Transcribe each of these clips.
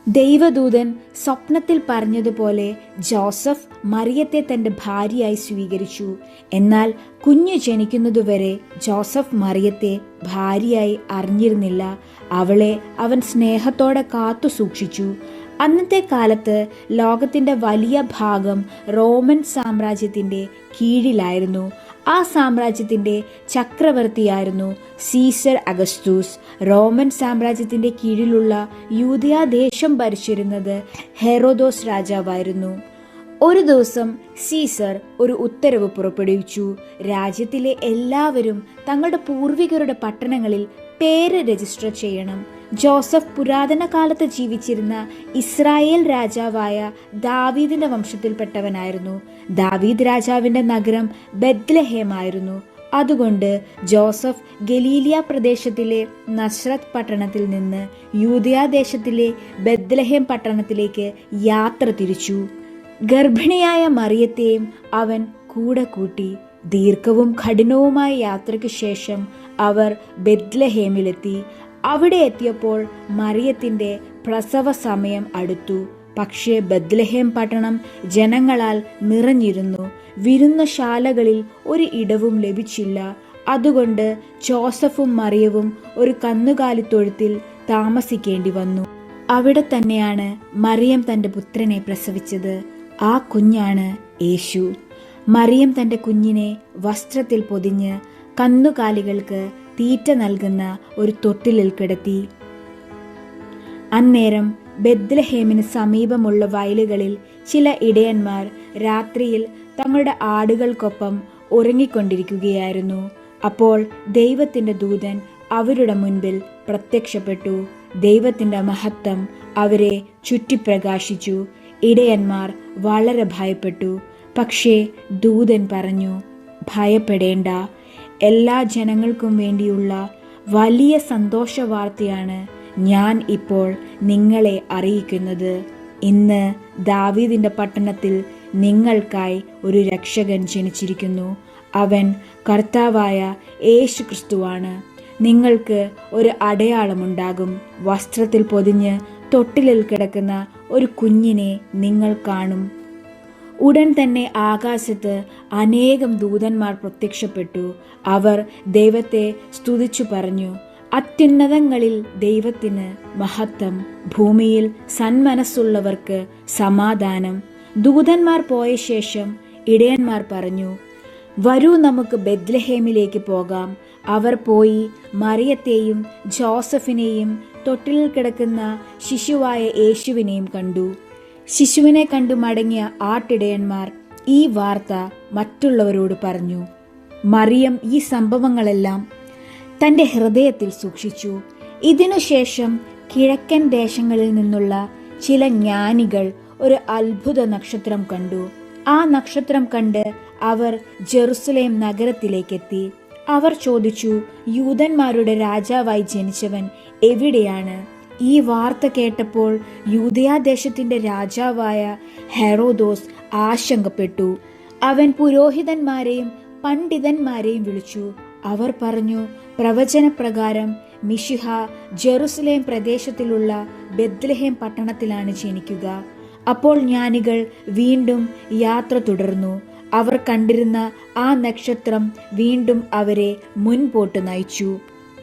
ദൈവദൂതൻ സ്വപ്നത്തിൽ പറഞ്ഞതുപോലെ ജോസഫ് മറിയത്തെ തൻ്റെ ഭാര്യയായി സ്വീകരിച്ചു. എന്നാൽ കുഞ്ഞ് ജനിക്കുന്നതുവരെ ജോസഫ് മറിയത്തെ ഭാര്യയായി അറിഞ്ഞിരുന്നില്ല. അവളെ അവൻ സ്നേഹത്തോടെ കാത്തു സൂക്ഷിച്ചു. അന്നത്തെ കാലത്ത് ലോകത്തിൻ്റെ വലിയ ഭാഗം റോമൻ സാമ്രാജ്യത്തിൻ്റെ കീഴിലായിരുന്നു. ആ സാമ്രാജ്യത്തിൻ്റെ ചക്രവർത്തിയായിരുന്നു സീസർ അഗസ്തൂസ്. റോമൻ സാമ്രാജ്യത്തിൻ്റെ കീഴിലുള്ള യൂദയാദേശം ഭരിച്ചിരുന്നത് ഹെറോദോസ് രാജാവായിരുന്നു. ഒരു ദിവസം സീസർ ഒരു ഉത്തരവ് പുറപ്പെടുവിച്ചു. രാജ്യത്തിലെ എല്ലാവരും തങ്ങളുടെ പൂർവികരുടെ പട്ടണങ്ങളിൽ പേര് രജിസ്റ്റർ ചെയ്യണം. ജോസഫ് പുരാതന കാലത്ത് ജീവിച്ചിരുന്ന ഇസ്രായേൽ രാജാവായ ദാവീദിന്റെ വംശത്തിൽപ്പെട്ടവനായിരുന്നു. ദാവീദ് രാജാവിന്റെ നഗരം ബെത്ലഹേമായിരുന്നു. അതുകൊണ്ട് ജോസഫ് ഗലീലിയ പ്രദേശത്തിലെ നസ്രത്ത് പട്ടണത്തിൽ നിന്ന് യൂദയാദേശത്തിലെ ബെത്ലഹേം പട്ടണത്തിലേക്ക് യാത്ര തിരിച്ചു. ഗർഭിണിയായ മറിയത്തെയും അവൻ കൂടെ കൂട്ടി. ദീർഘവും കഠിനവുമായ യാത്രയ്ക്ക് ശേഷം അവർ ബെത്ലഹേമിലെത്തി. അവിടെ എത്തിയപ്പോൾ മറിയത്തിൻ്റെ പ്രസവ സമയം അടുത്തു. പക്ഷേ ബെത്ലഹേം പട്ടണം ജനങ്ങളാൽ നിറഞ്ഞിരുന്നു. വിരുന്നശാലകളിൽ ഒരു ഇടവും ലഭിച്ചില്ല. അതുകൊണ്ട് ജോസഫും മറിയവും ഒരു കന്നുകാലിത്തൊഴുത്തിൽ താമസിക്കേണ്ടി വന്നു. അവിടെ തന്നെയാണ് മറിയം തൻ്റെ പുത്രനെ പ്രസവിച്ചത്. ആ കുഞ്ഞാണ് യേശു. മറിയം തൻ്റെ കുഞ്ഞിനെ വസ്ത്രത്തിൽ പൊതിഞ്ഞ് കന്നുകാലികൾക്ക് തീറ്റ നൽകുന്ന ഒരു തൊട്ടിലിൽ കിടത്തി. അന്നേരം ബെത്ലഹേമിന് സമീപമുള്ള വയലുകളിൽ ചില ഇടയന്മാർ രാത്രിയിൽ തങ്ങളുടെ ആടുകൾക്കൊപ്പം ഉറങ്ങിക്കൊണ്ടിരിക്കുകയായിരുന്നു. അപ്പോൾ ദൈവത്തിൻ്റെ ദൂതൻ അവരുടെ മുൻപിൽ പ്രത്യക്ഷപ്പെട്ടു. ദൈവത്തിൻ്റെ മഹത്വം അവരെ ചുറ്റിപ്രകാശിച്ചു. ഇടയന്മാർ വളരെ ഭയപ്പെട്ടു. പക്ഷേ ദൂതൻ പറഞ്ഞു, ഭയപ്പെടേണ്ട. എല്ലാ ജനങ്ങൾക്കും വേണ്ടിയുള്ള വലിയ സന്തോഷ വാർത്തയാണ് ഞാൻ ഇപ്പോൾ നിങ്ങളെ അറിയിക്കുന്നത്. ഇന്ന് ദാവീദിന്റെ പട്ടണത്തിൽ നിങ്ങൾക്കായി ഒരു രക്ഷകൻ ജനിച്ചിരിക്കുന്നു. അവൻ കർത്താവായ യേശു ക്രിസ്തുവാണ്. നിങ്ങൾക്ക് ഒരു അടയാളമുണ്ടാകും. വസ്ത്രത്തിൽ പൊതിഞ്ഞ് തൊട്ടിലിൽ കിടക്കുന്ന ഒരു കുഞ്ഞിനെ നിങ്ങൾ കാണും. ഉടൻ തന്നെ ആകാശത്ത് അനേകം ദൂതന്മാർ പ്രത്യക്ഷപ്പെട്ടു. അവർ ദൈവത്തെ സ്തുതിച്ചു പറഞ്ഞു, അത്യുന്നതങ്ങളിൽ ദൈവത്തിന് മഹത്വം, ഭൂമിയിൽ സന്മനസ്സുള്ളവർക്ക് സമാധാനം. ദൂതന്മാർ പോയ ശേഷം ഇടയന്മാർ പറഞ്ഞു, വരൂ, നമുക്ക് ബെത്ലഹേമിലേക്ക് പോകാം. അവർ പോയി മറിയത്തെയും ജോസഫിനെയും തൊട്ടിലിൽ കിടക്കുന്ന ശിശുവായ യേശുവിനെയും കണ്ടു. ശിശുവിനെ കണ്ടു മടങ്ങിയ ആട്ടിടയന്മാർ ഈ വാർത്ത മറ്റുള്ളവരോട് പറഞ്ഞു. മറിയം ഈ സംഭവങ്ങളെല്ലാം തൻ്റെ ഹൃദയത്തിൽ സൂക്ഷിച്ചു. ഇതിനുശേഷം കിഴക്കൻ ദേശങ്ങളിൽ നിന്നുള്ള ചില ജ്ഞാനികൾ ഒരു അത്ഭുത നക്ഷത്രം കണ്ടു. ആ നക്ഷത്രം കണ്ട് അവർ ജെറുസലേം നഗരത്തിലേക്കെത്തി. അവർ ചോദിച്ചു, യൂദന്മാരുടെ രാജാവായി ജനിച്ചവൻ എവിടെയാണ്? ഈ വാർത്ത കേട്ടപ്പോൾ യൂദയാദേശത്തിന്റെ രാജാവായ ഹെറോദോസ് ആശങ്കപ്പെട്ടു. അവൻ പുരോഹിതന്മാരെയും പണ്ഡിതന്മാരെയും വിളിച്ചു. അവർ പറഞ്ഞു, പ്രവചനപ്രകാരം മിശിഹ ജെറുസലേം പ്രദേശത്തിലുള്ള ബെത്ലഹേം പട്ടണത്തിലാണ് ജനിക്കുക. അപ്പോൾ ജ്ഞാനികൾ വീണ്ടും യാത്ര തുടർന്നു. അവർ കണ്ടിരുന്ന ആ നക്ഷത്രം വീണ്ടും അവരെ മുൻപോട്ട് നയിച്ചു.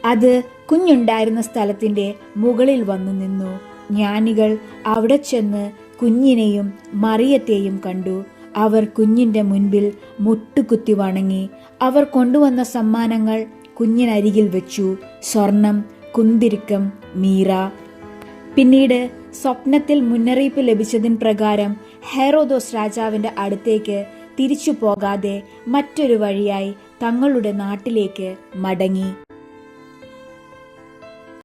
അത് കുഞ്ഞുണ്ടായിരുന്ന സ്ഥലത്തിൻ്റെ മുകളിൽ വന്നു നിന്നു. ജ്ഞാനികൾ അവിടെ ചെന്ന് കുഞ്ഞിനെയും മറിയത്തെയും കണ്ടു. അവർ കുഞ്ഞിൻ്റെ മുൻപിൽ മുട്ടുകുത്തി വണങ്ങി. അവർ കൊണ്ടുവന്ന സമ്മാനങ്ങൾ കുഞ്ഞിനരികിൽ വെച്ചു: സ്വർണം, കുന്തിരിക്കം, മീറ. പിന്നീട് സ്വപ്നത്തിൽ മുന്നറിയിപ്പ് ലഭിച്ചതിന് പ്രകാരം ഹെറോദോസ് രാജാവിൻ്റെ അടുത്തേക്ക് തിരിച്ചു പോകാതെ മറ്റൊരു വഴിയായി തങ്ങളുടെ നാട്ടിലേക്ക് മടങ്ങി.